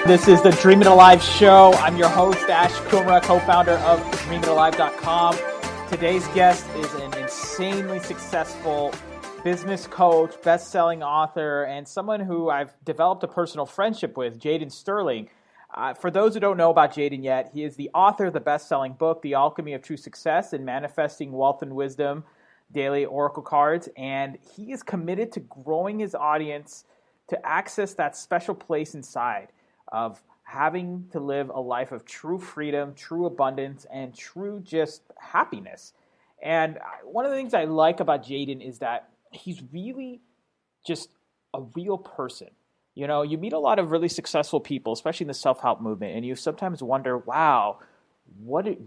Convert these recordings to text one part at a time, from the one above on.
This is the Dream It Alive show. I'm your host, Ash Kumra, co-founder of DreamItAlive.com. Today's guest is an insanely successful business coach, best-selling author, and someone who I've developed a personal friendship with, Jaden Sterling. For those who don't know about Jaden yet, he is the author of the best-selling book, The Alchemy of True Success in Manifesting Wealth and Wisdom, Daily Oracle Cards, and he is committed to growing his audience to access that special place inside of having to live a life of true freedom, true abundance, and true just happiness. And one of the things I like about Jaden is that he's really just a real person. You know, you meet a lot of really successful people, especially in the self-help movement, and you sometimes wonder, wow,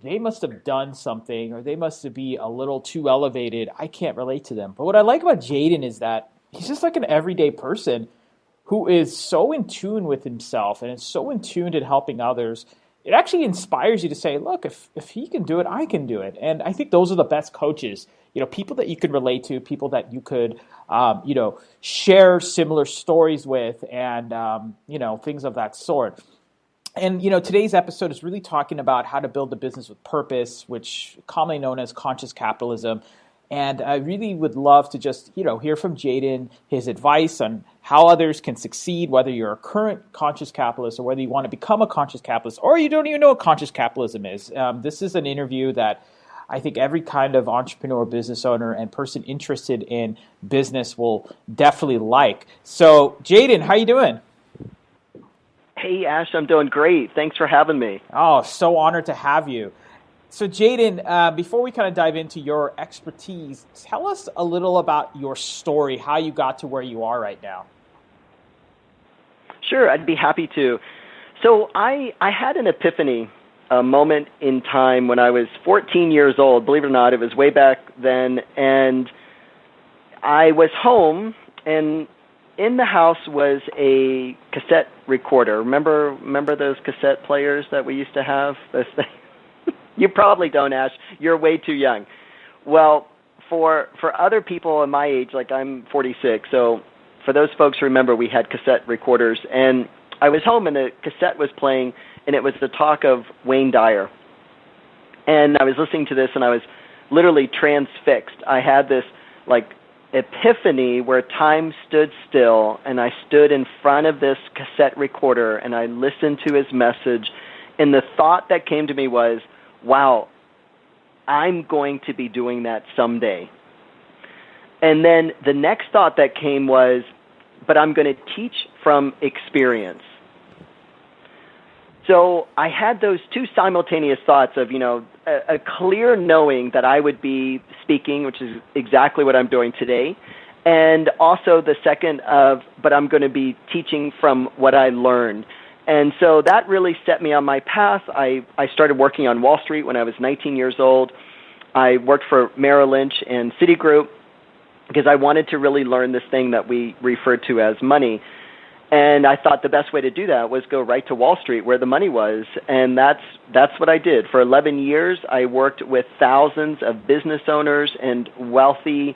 they must have done something, or they must be a little too elevated. I can't relate to them. But what I like about Jaden is that he's just like an everyday person who is so in tune with himself and is so in tune in helping others. It actually inspires you to say, look, if he can do it, I can do it. And I think those are the best coaches, you know, people that you could relate to, people that you could, share similar stories with and, things of that sort. And, today's episode is really talking about how to build a business with purpose, which commonly known as conscious capitalism. And I really would love to just, hear from Jaden, his advice on how others can succeed, whether you're a current conscious capitalist or whether you want to become a conscious capitalist or you don't even know what conscious capitalism is. This is an interview that I think every kind of entrepreneur, business owner, and person interested in business will definitely like. So, Jaden, how you doing? Hey, Ash, I'm doing great. Thanks for having me. Oh, so honored to have you. So, Jaden, before we kind of dive into your expertise, tell us a little about your story, how you got to where you are right now. Sure, I'd be happy to. So I had an epiphany, a moment in time when I was 14 years old. Believe it or not, it was way back then. And I was home, and in the house was a cassette recorder. Remember those cassette players that we used to have? Those things? You probably don't, Ash. You're way too young. Well, for other people in my age, like I'm 46, so for those folks who remember, we had cassette recorders. And I was home, and the cassette was playing, and it was the talk of Wayne Dyer. And I was listening to this, and I was literally transfixed. I had this, epiphany where time stood still, and I stood in front of this cassette recorder, and I listened to his message, and the thought that came to me was, wow, I'm going to be doing that someday. And then the next thought that came was, but I'm going to teach from experience. So I had those two simultaneous thoughts of, a clear knowing that I would be speaking, which is exactly what I'm doing today, and also the second of, but I'm going to be teaching from what I learned. And so that really set me on my path. I started working on Wall Street when I was 19 years old. I worked for Merrill Lynch and Citigroup because I wanted to really learn this thing that we refer to as money. And I thought the best way to do that was go right to Wall Street where the money was. And that's what I did. For 11 years, I worked with thousands of business owners and wealthy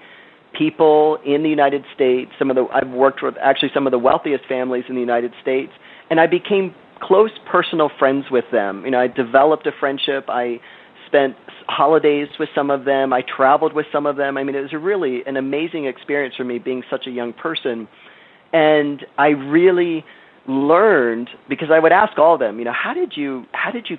people in the United States. I've worked with actually some of the wealthiest families in the United States. And I became close personal friends with them. I developed a friendship. I spent holidays with some of them. I traveled with some of them. It was really an amazing experience for me being such a young person. And I really learned, because I would ask all of them, how did you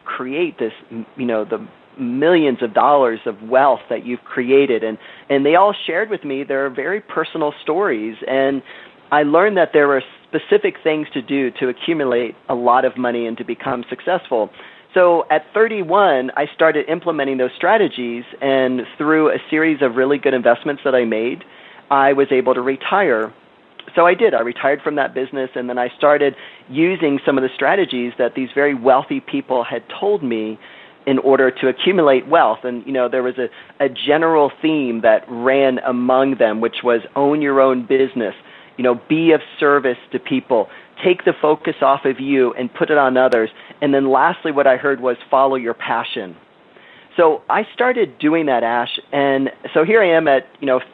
create this, the millions of dollars of wealth that you've created? And they all shared with me their very personal stories. And I learned that there were specific things to do to accumulate a lot of money and to become successful. So at 31, I started implementing those strategies, and through a series of really good investments that I made, I was able to retire. So I did. I retired from that business, and then I started using some of the strategies that these very wealthy people had told me in order to accumulate wealth. And, there was a general theme that ran among them, which was own your own business, be of service to people, take the focus off of you and put it on others. And then lastly, what I heard was follow your passion. So I started doing that, Ash, and so here I am at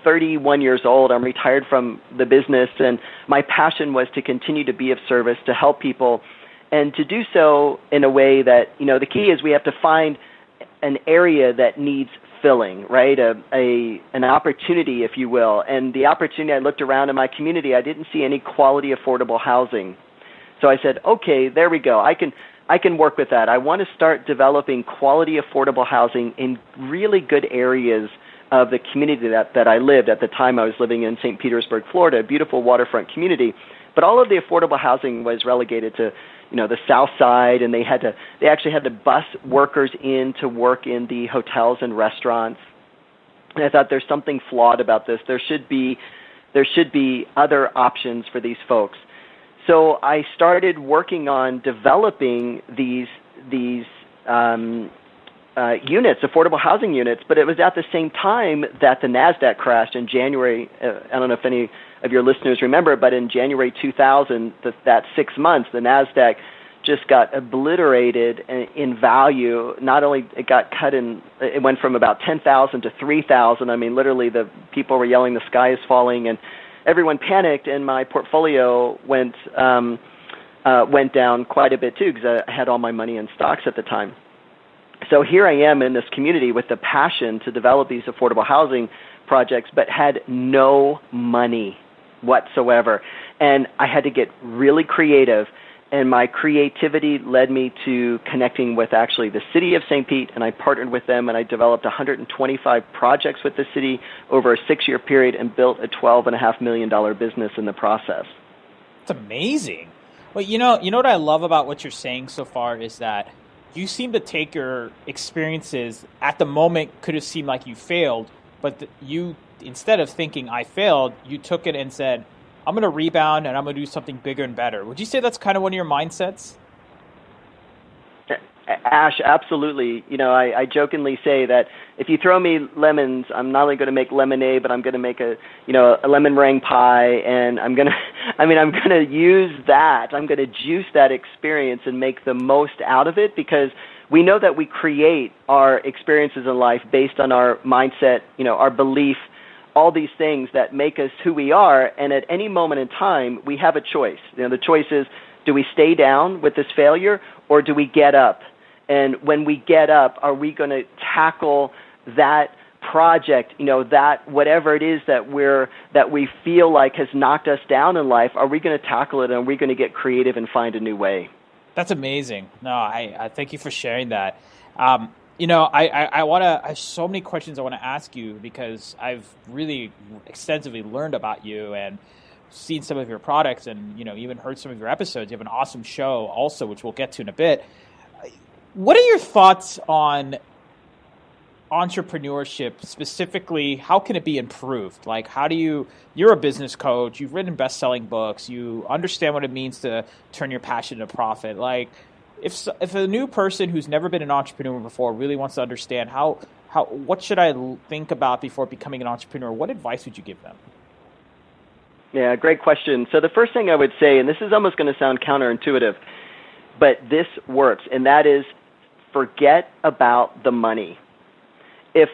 31 years old. I'm retired from the business, and my passion was to continue to be of service, to help people, and to do so in a way that, the key is we have to find an area that needs filling, right? An opportunity, if you will. And the opportunity, I looked around in my community, I didn't see any quality affordable housing. So I said, okay, there we go. I can work with that. I want to start developing quality affordable housing in really good areas of the community that I lived. At the time I was living in St. Petersburg, Florida, a beautiful waterfront community. But all of the affordable housing was relegated to the South Side, and they actually had to bus workers in to work in the hotels and restaurants. And I thought there's something flawed about this. There should be other options for these folks. So I started working on developing these units, affordable housing units, but it was at the same time that the NASDAQ crashed in January. I don't know if any of your listeners remember, but in January 2000, that 6 months, the NASDAQ just got obliterated in value. Not only it got cut it went from about 10,000 to 3,000. I mean, literally the people were yelling, the sky is falling, and everyone panicked, and my portfolio went down quite a bit too, because I had all my money in stocks at the time. So here I am in this community with the passion to develop these affordable housing projects, but had no money whatsoever. And I had to get really creative, and my creativity led me to connecting with actually the city of St. Pete, and I partnered with them, and I developed 125 projects with the city over a 6-year period and built a $12.5 million business in the process. It's amazing. Well, you know what I love about what you're saying so far is that you seem to take your experiences at the moment could have seemed like you failed, but you, instead of thinking I failed, you took it and said, I'm going to rebound and I'm going to do something bigger and better. Would you say that's kind of one of your mindsets? Ash, absolutely. I jokingly say that if you throw me lemons, I'm not only going to make lemonade, but I'm going to make a lemon meringue pie, and I'm going to use that. I'm going to juice that experience and make the most out of it, because we know that we create our experiences in life based on our mindset, our belief, all these things that make us who we are, and at any moment in time, we have a choice. The choice is, do we stay down with this failure, or do we get up? And when we get up, are we going to tackle that project, that whatever it is that we feel like has knocked us down in life? Are we going to tackle it, and are we going to get creative and find a new way? That's amazing. No, I thank you for sharing that. I have so many questions I want to ask you, because I've really extensively learned about you and seen some of your products, and even heard some of your episodes. You have an awesome show also, which we'll get to in a bit. What are your thoughts on entrepreneurship specifically? How can it be improved? Like, you're a business coach, you've written best-selling books, you understand what it means to turn your passion into profit. Like, if a new person who's never been an entrepreneur before really wants to understand what should I think about before becoming an entrepreneur, what advice would you give them? Yeah, great question. So the first thing I would say, and this is almost going to sound counterintuitive, but this works, and that is, forget about the money. If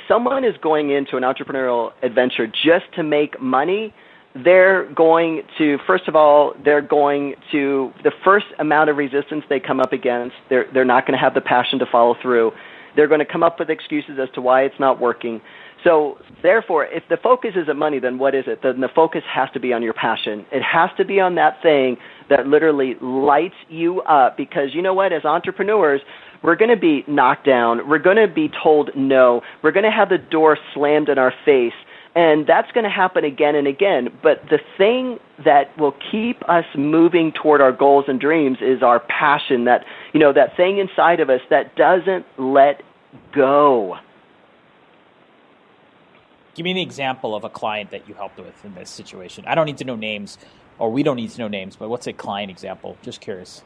someone is going into an entrepreneurial adventure just to make money, they're going to, first of all, the first amount of resistance they come up against, they're not going to have the passion to follow through. They're going to come up with excuses as to why it's not working. So therefore, if the focus isn't money, then what is it? Then the focus has to be on your passion. It has to be on that thing that literally lights you up, because you know what? As entrepreneurs, we're going to be knocked down. We're going to be told no. We're going to have the door slammed in our face. And that's going to happen again and again. But the thing that will keep us moving toward our goals and dreams is our passion, that thing inside of us that doesn't let go. Give me an example of a client that you helped with in this situation. I don't need to know names, or we don't need to know names, but what's a client example? Just curious.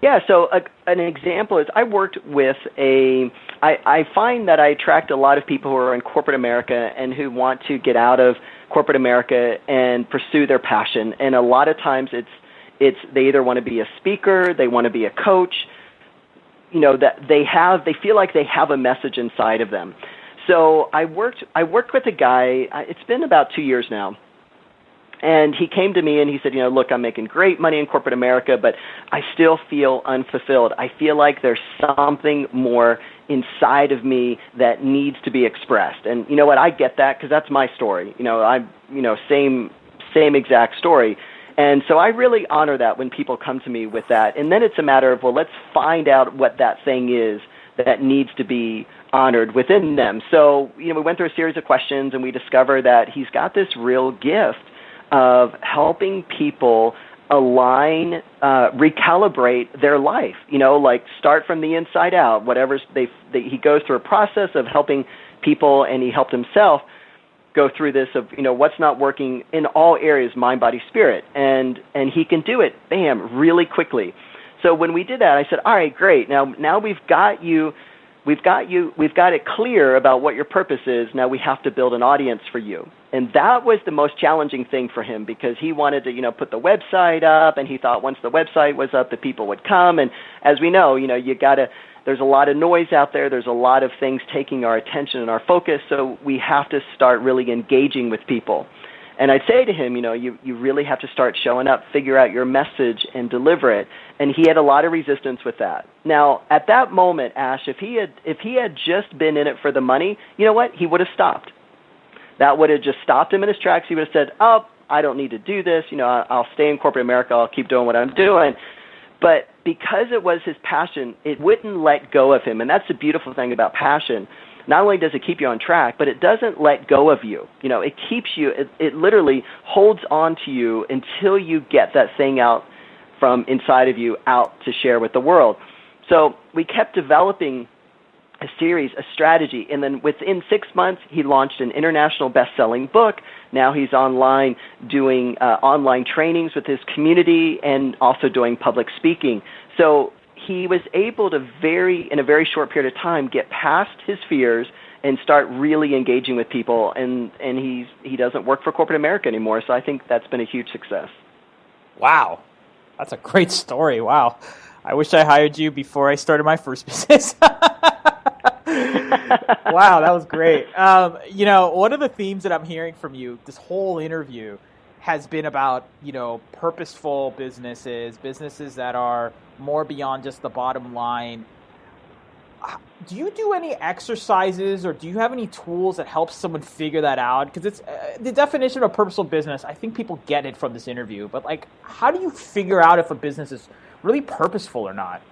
Yeah, so an example is I worked with I find that I attract a lot of people who are in corporate America and who want to get out of corporate America and pursue their passion. And a lot of times it's they either want to be a speaker, they want to be a coach, that they feel like they have a message inside of them. So I worked with a guy, it's been about 2 years now, And he came to me and he said, look, I'm making great money in corporate America, but I still feel unfulfilled. I feel like there's something more inside of me that needs to be expressed. And you know what? I get that because that's my story. Same exact story. And so I really honor that when people come to me with that. And then it's a matter of, well, let's find out what that thing is that needs to be honored within them. So, we went through a series of questions and we discovered that he's got this real gift of helping people align, recalibrate their life, like start from the inside out, he goes through a process of helping people, and he helped himself go through this of, what's not working in all areas, mind, body, spirit. And he can do it, bam, really quickly. So when we did that, I said, all right, great. Now we've got it clear about what your purpose is. Now we have to build an audience for you. And that was the most challenging thing for him because he wanted to, put the website up, and he thought once the website was up, the people would come. And as we know, there's a lot of noise out there. There's a lot of things taking our attention and our focus. So we have to start really engaging with people. And I'd say to him, you really have to start showing up, figure out your message, and deliver it. And he had a lot of resistance with that. Now, at that moment, Ash, if he had just been in it for the money, you know what? He would have stopped. That would have just stopped him in his tracks. He would have said, oh, I don't need to do this. I'll stay in corporate America. I'll keep doing what I'm doing. But because it was his passion, it wouldn't let go of him. And that's the beautiful thing about passion. Not only does it keep you on track, but it doesn't let go of you. It keeps you, it literally holds on to you until you get that thing out from inside of you out to share with the world. So we kept developing a series, a strategy, and then within 6 months, he launched an international best-selling book. Now he's online doing online trainings with his community and also doing public speaking. So he was able to in a very short period of time, get past his fears and start really engaging with people. And he doesn't work for corporate America anymore. So I think that's been a huge success. Wow. That's a great story. Wow. I wish I hired you before I started my first business. Wow, that was great. One of the themes that I'm hearing from you this whole interview has been about, purposeful businesses that are more beyond just the bottom line. Do you do any exercises or do you have any tools that help someone figure that out? Because it's the definition of a purposeful business. I think people get it from this interview, but how do you figure out if a business is really purposeful or not?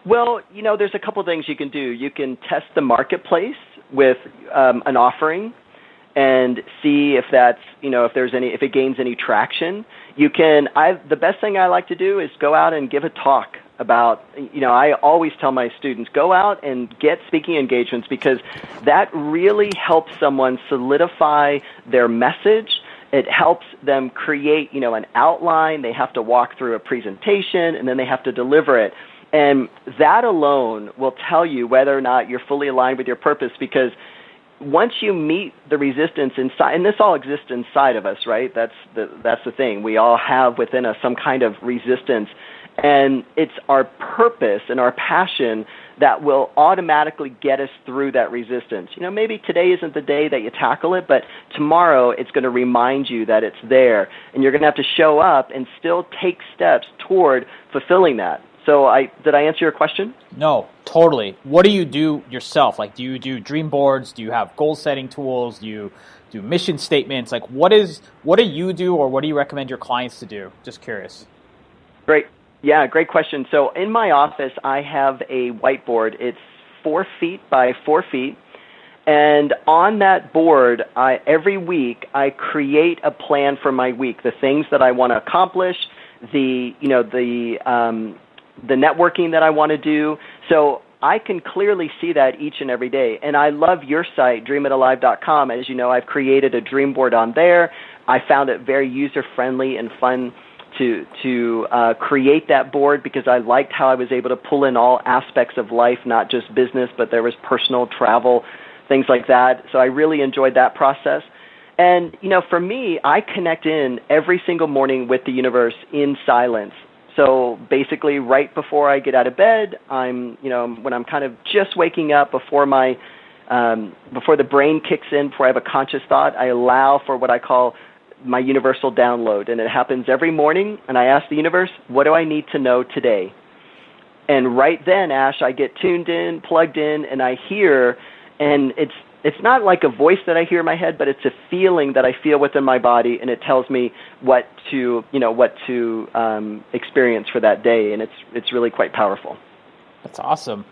Well, there's a couple things you can do. You can test the marketplace with an offering and see if that's, if it gains any traction. The best thing I like to do is go out and give a talk about, I always tell my students, go out and get speaking engagements because that really helps someone solidify their message. It helps them create, an outline. They have to walk through a presentation and then they have to deliver it. And that alone will tell you whether or not you're fully aligned with your purpose, because once you meet the resistance inside, and this all exists inside of us, right? That's the thing. We all have within us some kind of resistance, and it's our purpose and our passion that will automatically get us through that resistance. Maybe today isn't the day that you tackle it, but tomorrow it's going to remind you that it's there, and you're going to have to show up and still take steps toward fulfilling that. So did I answer your question? No, totally. What do you do yourself? Do you do dream boards? Do you have goal-setting tools? Do you do mission statements? What do you do, or what do you recommend your clients to do? Just curious. Great. Yeah, great question. So in my office, I have a whiteboard. It's 4 feet by 4 feet. And on that board, every week, I create a plan for my week, the things that I want to accomplish, the networking that I want to do. So I can clearly see that each and every day. And I love your site, DreamItAlive.com. As you know, I've created a dream board on there. I found it very user-friendly and fun to create that board because I liked how I was able to pull in all aspects of life, not just business, but there was personal, travel, things like that. So I really enjoyed that process. And, for me, I connect in every single morning with the universe in silence. So basically, right before I get out of bed, when I'm kind of just waking up before my before the brain kicks in, before I have a conscious thought, I allow for what I call my universal download. And it happens every morning, and I ask the universe, what do I need to know today? And right then, Ash, I get tuned in, plugged in, and I hear, and it's not like a voice that I hear in my head, but it's a feeling that I feel within my body, and it tells me what to experience for that day, and it's really quite powerful. That's awesome.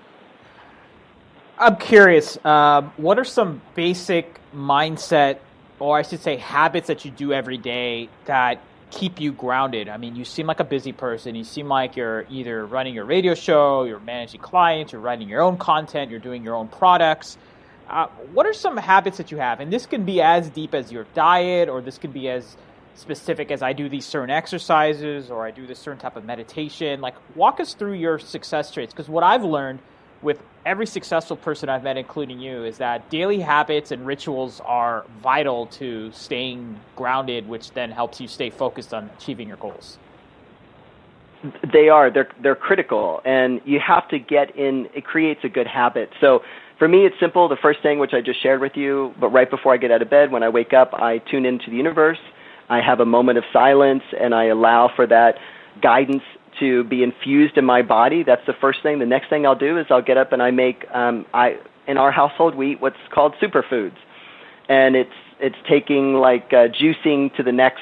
I'm curious, what are some basic mindset, or I should say habits that you do every day that keep you grounded? I mean, you seem like a busy person. You seem like you're either running your radio show, you're managing clients, you're writing your own content, you're doing your own products. What are some habits that you have? And this can be as deep as your diet, or this can be as specific as I do these certain exercises, or I do this certain type of meditation. Like, walk us through your success traits, because what I've learned with every successful person I've met, including you, is that daily habits and rituals are vital to staying grounded, which then helps you stay focused on achieving your goals. They are. They're critical, and you have to get in. It creates a good habit. So for me, it's simple. The first thing, which I just shared with you, but right before I get out of bed, when I wake up, I tune into the universe. I have a moment of silence, and I allow for that guidance to be infused in my body. That's the first thing. The next thing I'll do is I'll get up and I make, in our household, we eat what's called superfoods. And it's taking juicing to the next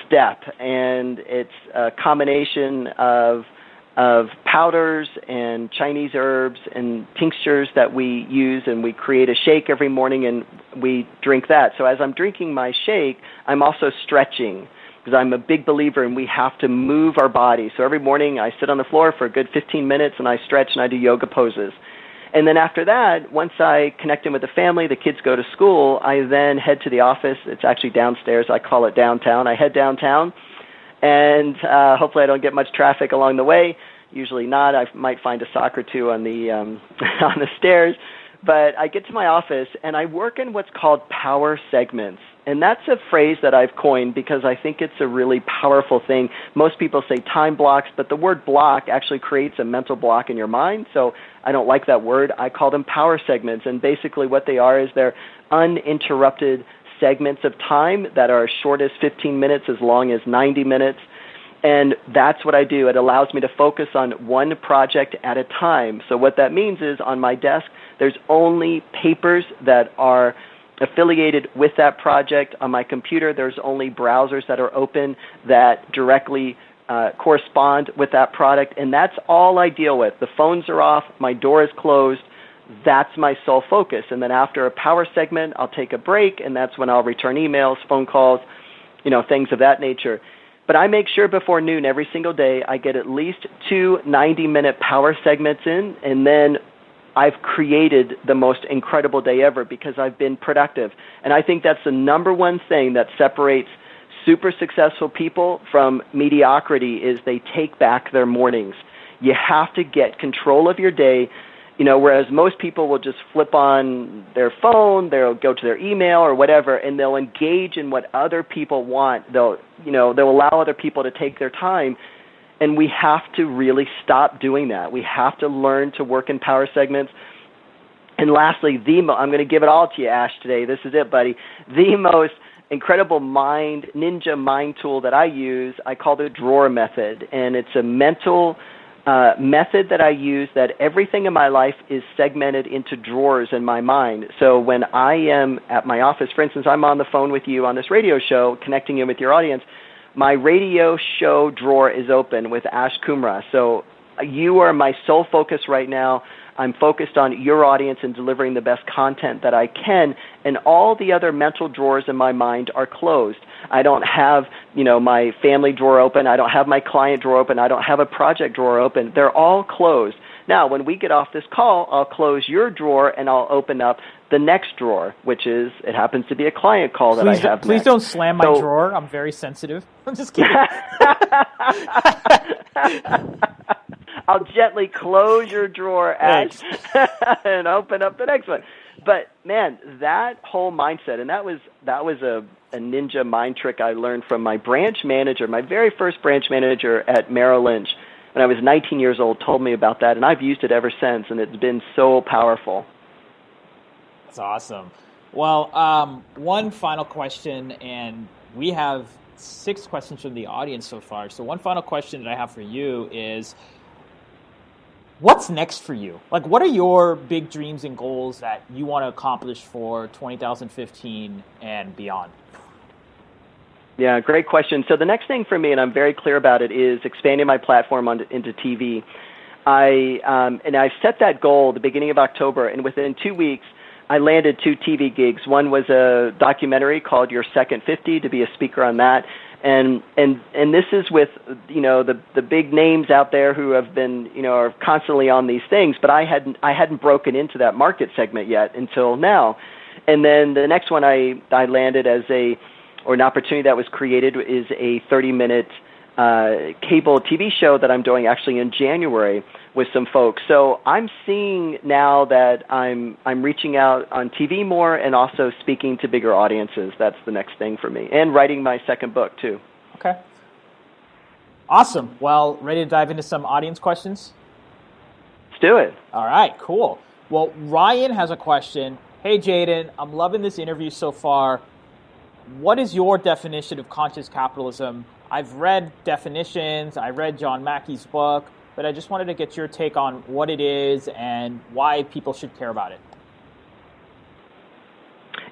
step. And it's a combination of powders and Chinese herbs and tinctures that we use, and we create a shake every morning and we drink that. So as I'm drinking my shake, I'm also stretching, because I'm a big believer in we have to move our body. So every morning I sit on the floor for a good 15 minutes and I stretch and I do yoga poses. And then after that, once I connect in with the family, the kids go to school, I then head to the office. It's actually downstairs. I call it downtown. I head downtown, and hopefully I don't get much traffic along the way. Usually not. I might find a sock or two on the on the stairs. But I get to my office, and I work in what's called power segments. And that's a phrase that I've coined because I think it's a really powerful thing. Most people say time blocks, but the word block actually creates a mental block in your mind. So I don't like that word. I call them power segments. And basically what they are is they're uninterrupted segments of time that are as short as 15 minutes, as long as 90 minutes. And that's what I do. It allows me to focus on one project at a time. So what that means is on my desk, there's only papers that are affiliated with that project. On my computer, there's only browsers that are open that directly correspond with that product. And that's all I deal with. The phones are off. My door is closed. That's my sole focus. And then after a power segment, I'll take a break, and that's when I'll return emails, phone calls, things of that nature. But I make sure before noon every single day I get at least 2 90-minute power segments in, and then I've created the most incredible day ever because I've been productive. And I think that's the number one thing that separates super successful people from mediocrity is they take back their mornings. You have to get control of your day, whereas most people will just flip on their phone, they'll go to their email or whatever, and they'll engage in what other people want. They'll allow other people to take their time. And we have to really stop doing that. We have to learn to work in power segments. And lastly, I'm going to give it all to you, Ash, today. This is it, buddy. The most incredible ninja mind tool that I use, I call the drawer method. And it's a mental method that I use that everything in my life is segmented into drawers in my mind. So when I am at my office, for instance, I'm on the phone with you on this radio show, connecting in with your audience, my radio show drawer is open with Ash Kumra. So you are my sole focus right now. I'm focused on your audience and delivering the best content that I can, and all the other mental drawers in my mind are closed. I don't have, my family drawer open. I don't have my client drawer open. I don't have a project drawer open. They're all closed. Now, when we get off this call, I'll close your drawer and I'll open up the next drawer, which it happens to be a client call that I have Please next. don't slam my drawer. I'm very sensitive. I'm just kidding. I'll gently close your drawer, Ash, and open up the next one. But man, that whole mindset, and that was a ninja mind trick I learned from my branch manager, my very first branch manager at Merrill Lynch, when I was 19 years old, told me about that, and I've used it ever since, and it's been so powerful. That's awesome. Well, one final question, and we have 6 questions from the audience so far. So one final question that I have for you is, what's next for you? Like, what are your big dreams and goals that you want to accomplish for 2015 and beyond? Yeah, great question. So the next thing for me, and I'm very clear about it, is expanding my platform into TV. I set that goal at the beginning of October, and within 2 weeks, I landed 2 TV gigs. One was a documentary called Your Second 50, to be a speaker on that. And this is with, the big names out there who have been, are constantly on these things, but I hadn't broken into that market segment yet until now. And then the next one I landed as an opportunity that was created is a 30-minute cable TV show that I'm doing actually in January with some folks. So I'm seeing now that I'm reaching out on TV more and also speaking to bigger audiences. That's the next thing for me. And writing my second book too. Okay. Awesome. Well, ready to dive into some audience questions? Let's do it. All right, cool. Well, Ryan has a question. Hey, Jaden, I'm loving this interview so far. What is your definition of conscious capitalism? I've read definitions, I read John Mackey's book, but I just wanted to get your take on what it is and why people should care about it.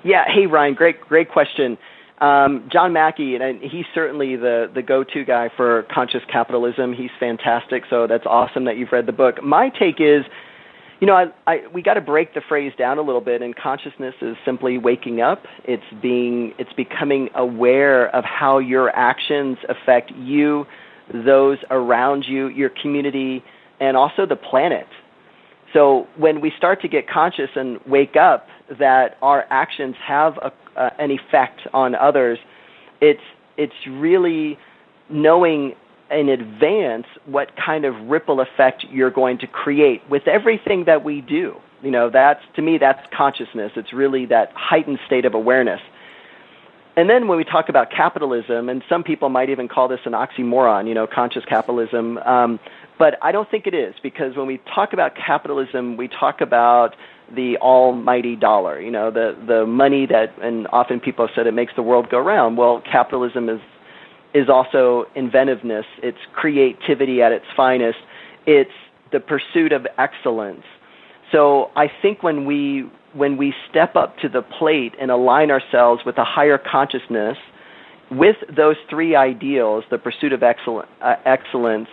Yeah, hey Ryan, great question. John Mackey, and he's certainly the go-to guy for conscious capitalism. He's fantastic, so that's awesome that you've read the book. My take is, we got to break the phrase down a little bit, and consciousness is simply waking up. It's becoming aware of how your actions affect you, those around you, your community, and also the planet. So when we start to get conscious and wake up that our actions have an effect on others, it's really knowing in advance what kind of ripple effect you're going to create with everything that we do. To me, that's consciousness. It's really that heightened state of awareness. And then when we talk about capitalism, and some people might even call this an oxymoron, conscious capitalism, but I don't think it is, because when we talk about capitalism, we talk about the almighty dollar, the money that, and often people have said it makes the world go round. Well, capitalism is also inventiveness. It's creativity at its finest. It's the pursuit of excellence. So I think when we step up to the plate and align ourselves with a higher consciousness, with those 3 ideals, the pursuit of excellence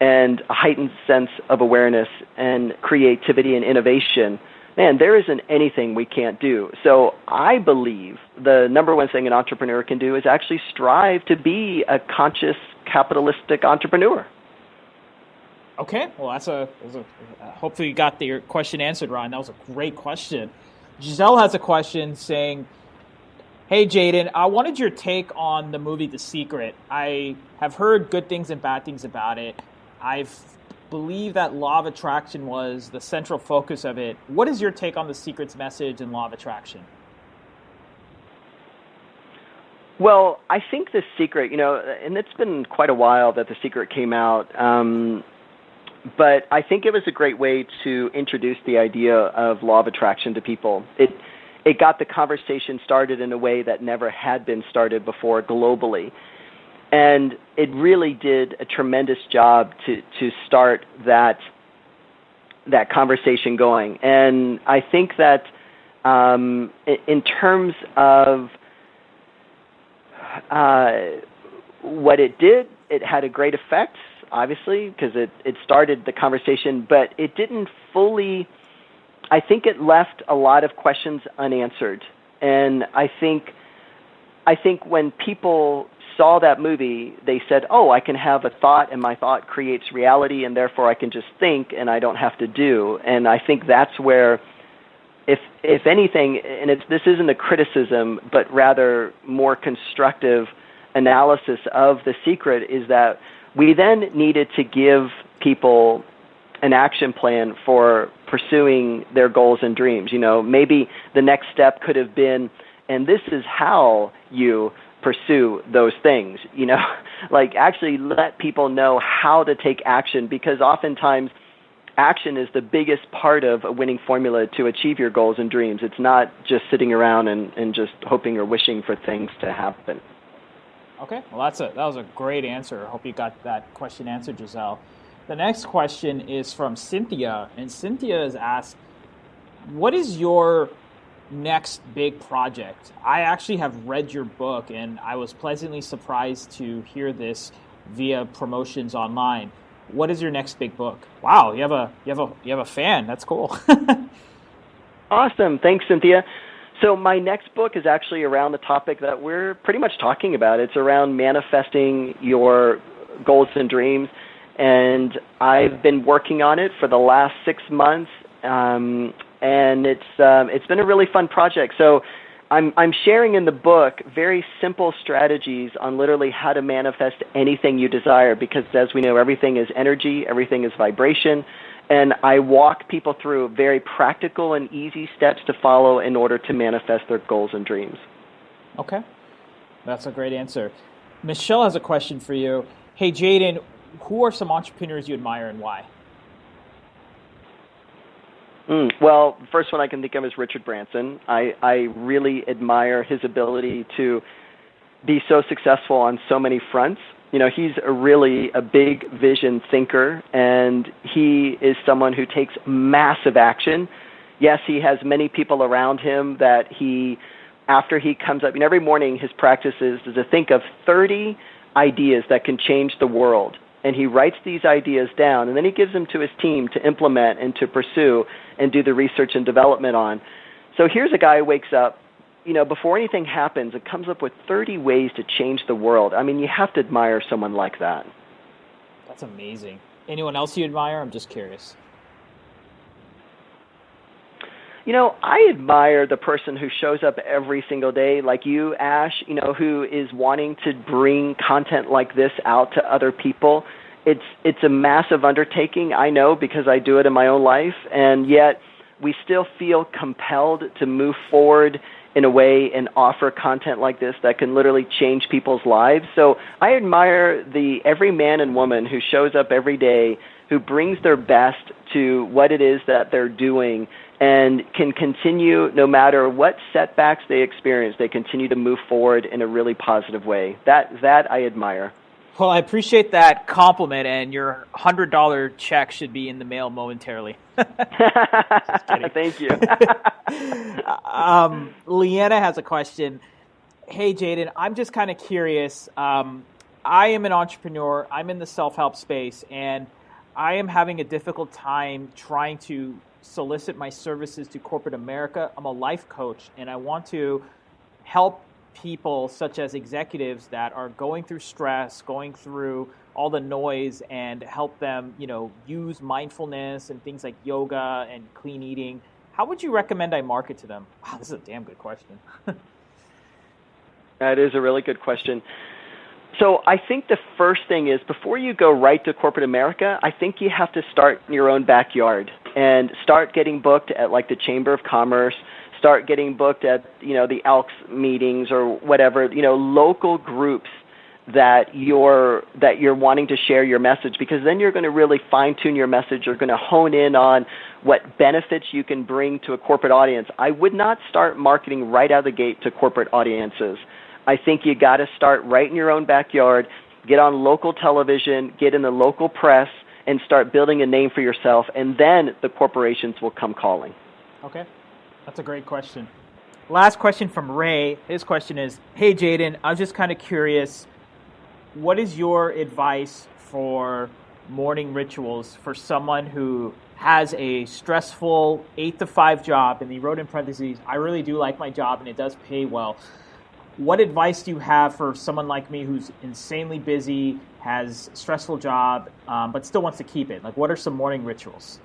and a heightened sense of awareness and creativity and innovation, man, there isn't anything we can't do. So I believe the number one thing an entrepreneur can do is actually strive to be a conscious capitalistic entrepreneur. Okay, well, hopefully you got your question answered, Ryan. That was a great question. Giselle has a question saying, hey, Jaden, I wanted your take on the movie The Secret. I have heard good things and bad things about it. I believe that law of attraction was the central focus of it. What is your take on The Secret's message and law of attraction? Well, I think The Secret, and it's been quite a while that The Secret came out, but I think it was a great way to introduce the idea of law of attraction to people. It got the conversation started in a way that never had been started before globally. And it really did a tremendous job to start that conversation going. And I think that in terms of what it did, it had a great effect, obviously, because it started the conversation, but it didn't fully, I think it left a lot of questions unanswered. And I think when people saw that movie, they said, oh, I can have a thought and my thought creates reality, and therefore I can just think and I don't have to do. And I think that's where, if anything, and this isn't a criticism, but rather more constructive analysis of The Secret, is that we then needed to give people an action plan for pursuing their goals and dreams. Maybe the next step could have been, and this is how you pursue those things, like actually let people know how to take action, because oftentimes action is the biggest part of a winning formula to achieve your goals and dreams. It's not just sitting around and just hoping or wishing for things to happen. Okay, well, that was a great answer. I hope you got that question answered, Giselle. The next question is from Cynthia, and Cynthia has asked, what is your next big project? I actually have read your book, and I was pleasantly surprised to hear this via promotions online. What is your next big book? Wow, you have a fan. That's cool. Awesome. Thanks, Cynthia. So my next book is actually around the topic that we're pretty much talking about. It's around manifesting your goals and dreams, and I've been working on it for the last 6 months, and it's been a really fun project. So I'm sharing in the book very simple strategies on literally how to manifest anything you desire, because as we know, everything is energy, everything is vibration, and I walk people through very practical and easy steps to follow in order to manifest their goals and dreams. Okay. That's a great answer. Michelle has a question for you. Hey, Jaden, who are some entrepreneurs you admire and why? Well, the first one I can think of is Richard Branson. I really admire his ability to be so successful on so many fronts. You know, he's really a big vision thinker, and he is someone who takes massive action. Yes, he has many people around him that after he comes up, every morning his practice is to think of 30 ideas that can change the world. And he writes these ideas down, and then he gives them to his team to implement and to pursue and do the research and development on. So here's a guy who wakes up, before anything happens, and comes up with 30 ways to change the world. I mean, you have to admire someone like that. That's amazing. Anyone else you admire? I'm just curious. I admire the person who shows up every single day, like you, Ash, who is wanting to bring content like this out to other people. It's a massive undertaking, I know, because I do it in my own life, and yet we still feel compelled to move forward in a way and offer content like this that can literally change people's lives. So I admire every man and woman who shows up every day, who brings their best to what it is that they're doing, and can continue no matter what setbacks they experience. They continue to move forward in a really positive way. That I admire. Well, I appreciate that compliment, and your $100 check should be in the mail momentarily. Thank you. Leanna has a question. Hey, Jaden, I'm just kind of curious. I am an entrepreneur. I'm in the self-help space, and I am having a difficult time trying to solicit my services to corporate America. I'm a life coach, and I want to help people such as executives that are going through stress, going through all the noise, and help them, use mindfulness and things like yoga and clean eating. How would you recommend I market to them? Wow, this is a damn good question. That is a really good question. So I think the first thing is, before you go right to corporate America, I think you have to start in your own backyard and start getting booked at like the Chamber of Commerce, start getting booked at, the Elks meetings or whatever, local groups that you're wanting to share your message, because then you're going to really fine-tune your message. You're going to hone in on what benefits you can bring to a corporate audience. I would not start marketing right out of the gate to corporate audiences. I think you got to start right in your own backyard, get on local television, get in the local press, and start building a name for yourself, and then the corporations will come calling. Okay. That's a great question. Last question from Ray. His question is, hey, Jaden, I was just kind of curious, what is your advice for morning rituals for someone who has a stressful 8-to-5 job, and he wrote in parentheses, I really do like my job and it does pay well. What advice do you have for someone like me who's insanely busy, has a stressful job, but still wants to keep it? Like, what are some morning rituals?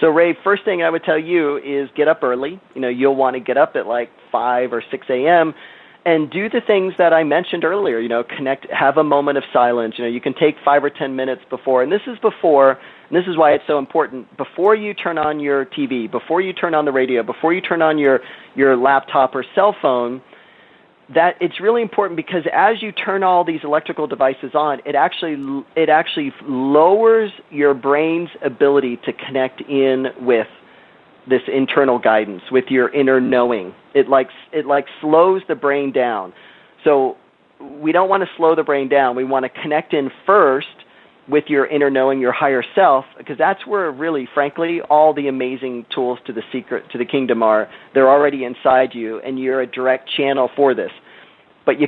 So, Ray, first thing I would tell you is get up early. You'll want to get up at like 5 or 6 a.m. and do the things that I mentioned earlier. Connect, have a moment of silence. You can take 5 or 10 minutes before, and this is why it's so important. Before you turn on your TV, before you turn on the radio, before you turn on your laptop or cell phone, that it's really important because as you turn all these electrical devices on, it actually lowers your brain's ability to connect in with this internal guidance, with your inner knowing. It slows the brain down. So we don't want to slow the brain down. We want to connect in first with your inner knowing, your higher self, because that's where really, frankly, all the amazing tools to the secret, to the kingdom are. They're already inside you, and you're a direct channel for this. But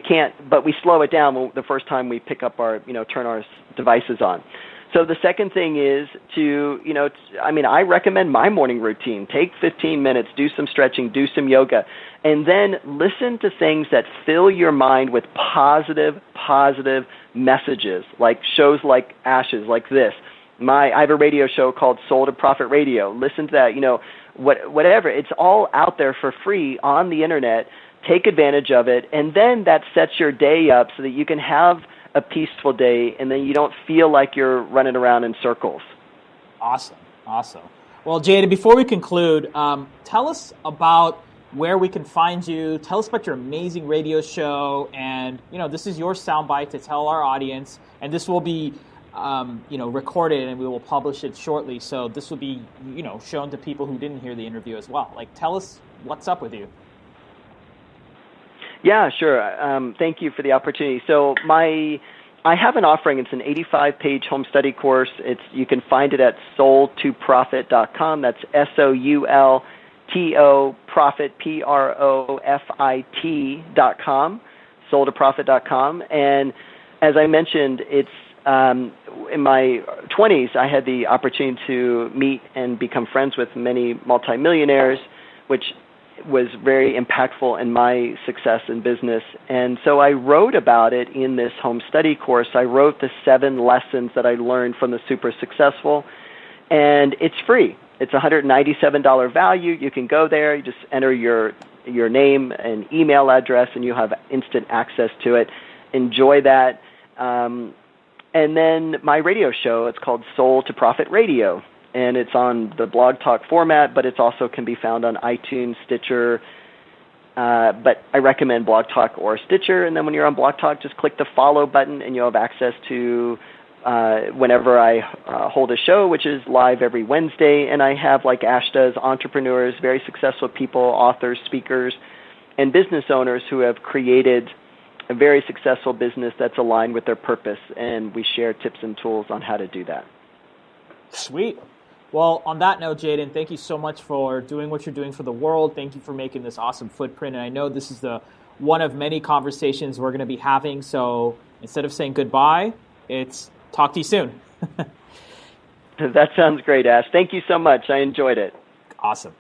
we slow it down the first time we pick up turn our devices on. So the second thing is I recommend my morning routine. Take 15 minutes, do some stretching, do some yoga, and then listen to things that fill your mind with positive messages, like shows like Ash's, like this. I have a radio show called Soul to Profit Radio. Listen to that, whatever. It's all out there for free on the internet. Take advantage of it, and then that sets your day up so that you can have a peaceful day, and then you don't feel like you're running around in circles. Awesome. Well, Jaden, before we conclude, tell us about where we can find you. Tell us about your amazing radio show, and this is your soundbite to tell our audience, and this will be recorded, and we will publish it shortly. So this will be shown to people who didn't hear the interview as well. Tell us what's up with you. Yeah, sure. Thank you for the opportunity. So I have an offering. It's an 85-page home study course. You can find it at soultoprofit.com. That's SOULTO profit, PROFIT.com, soultoprofit.com. And as I mentioned, it's in my 20s, I had the opportunity to meet and become friends with many multimillionaires, which was very impactful in my success in business. And so I wrote about it in this home study course. I wrote the 7 lessons that I learned from the super successful, and it's free. It's $197 value. You can go there, you just enter your name and email address, and you have instant access to it. Enjoy that. And then my radio show, it's called Soul to Profit Radio. And it's on the Blog Talk format, but it also can be found on iTunes, Stitcher. But I recommend Blog Talk or Stitcher. And then when you're on Blog Talk, just click the follow button, and you'll have access to whenever I hold a show, which is live every Wednesday. And I have, like Ash does, entrepreneurs, very successful people, authors, speakers, and business owners who have created a very successful business that's aligned with their purpose. And we share tips and tools on how to do that. Sweet. Well, on that note, Jaden, thank you so much for doing what you're doing for the world. Thank you for making this awesome footprint. And I know this is the one of many conversations we're going to be having. So instead of saying goodbye, it's talk to you soon. That sounds great, Ash. Thank you so much. I enjoyed it. Awesome.